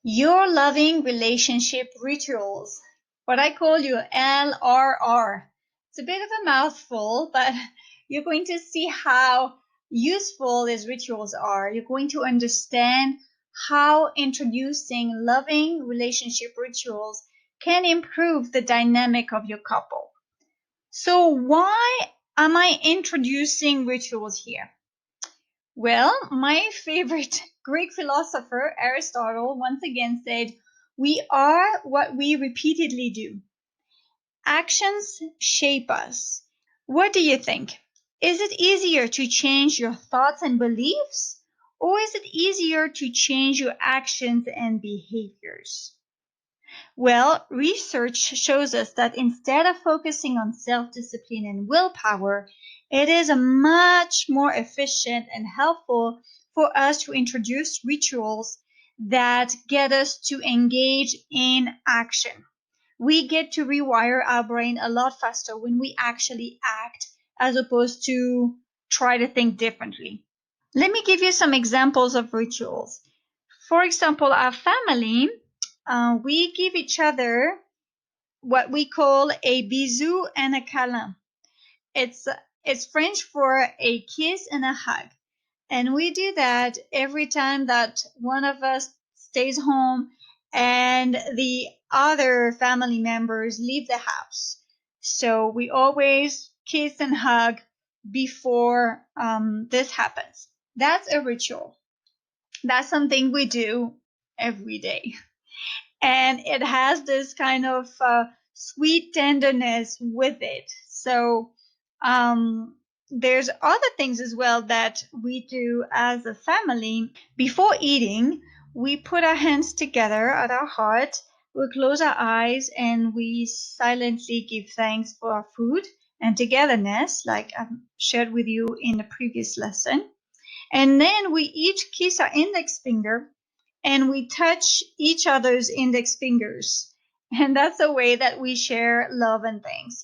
Your loving relationship rituals, what I call your LRR. It's a bit of a mouthful, but you're going to see how useful these rituals are. You're going to understand how introducing loving relationship rituals can improve the dynamic of your couple. So why am I introducing rituals here? Well, my favorite Greek philosopher, Aristotle, once again said, "We are what we repeatedly do. Actions shape us." What do you think? Is it easier to change your thoughts and beliefs, or is it easier to change your actions and behaviors? Well, research shows us that instead of focusing on self-discipline and willpower, it is much more efficient and helpful for us to introduce rituals that get us to engage in action. We get to rewire our brain a lot faster when we actually act as opposed to try to think differently. Let me give you some examples of rituals. For example, our family, we give each other what we call a bisou and a câlin. It's French for a kiss and a hug. And we do that every time that one of us stays home and the other family members leave the house. So we always kiss and hug before this happens. That's a ritual. That's something we do every day. And it has this kind of sweet tenderness with it. So there's other things as well that we do as a family. Before eating, we put our hands together at our heart, we close our eyes, and we silently give thanks for our food and togetherness, like I've shared with you in the previous lesson. And then we each kiss our index finger and we touch each other's index fingers. And that's a way that we share love and thanks,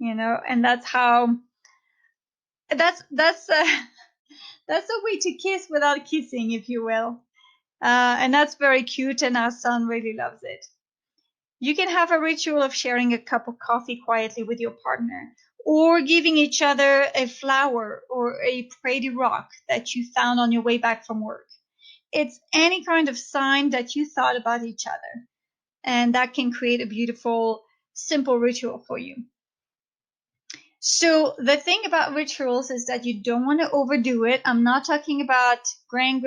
and that's how, that's a way to kiss without kissing, if you will. And that's very cute, and our son really loves it. You can have a ritual of sharing a cup of coffee quietly with your partner, or giving each other a flower or a pretty rock that you found on your way back from work. It's any kind of sign that you thought about each other, and that can create a beautiful, simple ritual for you. So the thing about rituals is that you don't want to overdo it. I'm not talking about grand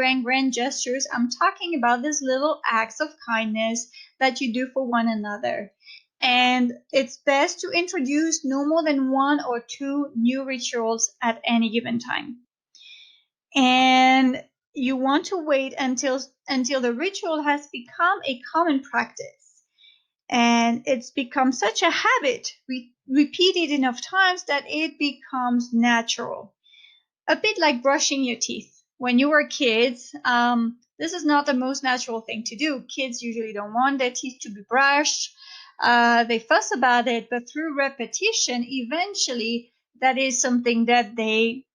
gestures. I'm talking about these little acts of kindness that you do for one another. And it's best to introduce no more than 1 or 2 new rituals at any given time. And you want to wait until the ritual has become a common practice. And it's become such a habit, repeated enough times that it becomes natural. A bit like brushing your teeth. When you were kids, this is not the most natural thing to do. Kids usually don't want their teeth to be brushed. They fuss about it, but through repetition, eventually that is something that they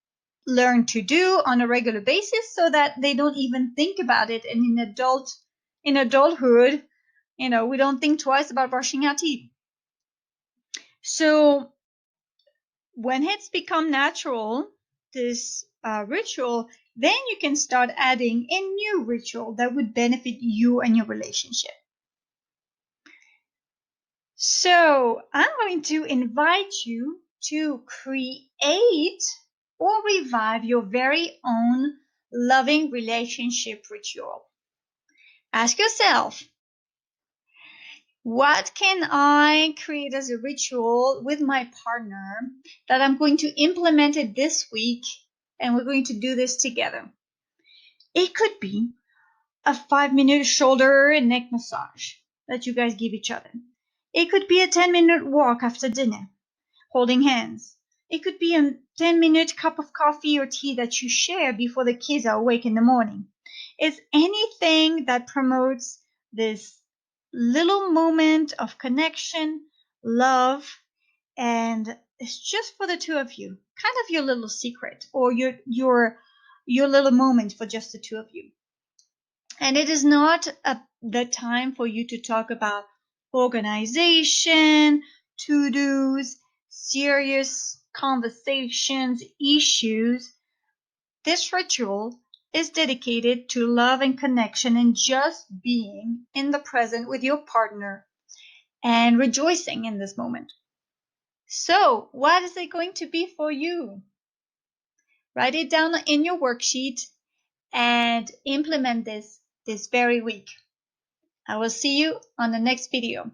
learn to do on a regular basis so that they don't even think about it. And in adulthood, we don't think twice about brushing our teeth. So when it's become natural, this ritual, then you can start adding a new ritual that would benefit you and your relationship. So I'm going to invite you to create or revive your very own loving relationship ritual. Ask yourself, what can I create as a ritual with my partner that I'm going to implement it this week, and we're going to do this together? It could be a 5-minute shoulder and neck massage that you guys give each other. It could be a 10-minute walk after dinner, holding hands. It could be a 10-minute cup of coffee or tea that you share before the kids are awake in the morning. It's anything that promotes this little moment of connection, love, and it's just for the two of you. Kind of your little secret, or your little moment for just the two of you. And it is not the time for you to talk about organization, to-dos, serious conversations, issues. This ritual is dedicated to love and connection and just being in the present with your partner and rejoicing in this moment. So, what is it going to be for you? Write it down in your worksheet and implement this very week. I will see you on the next video.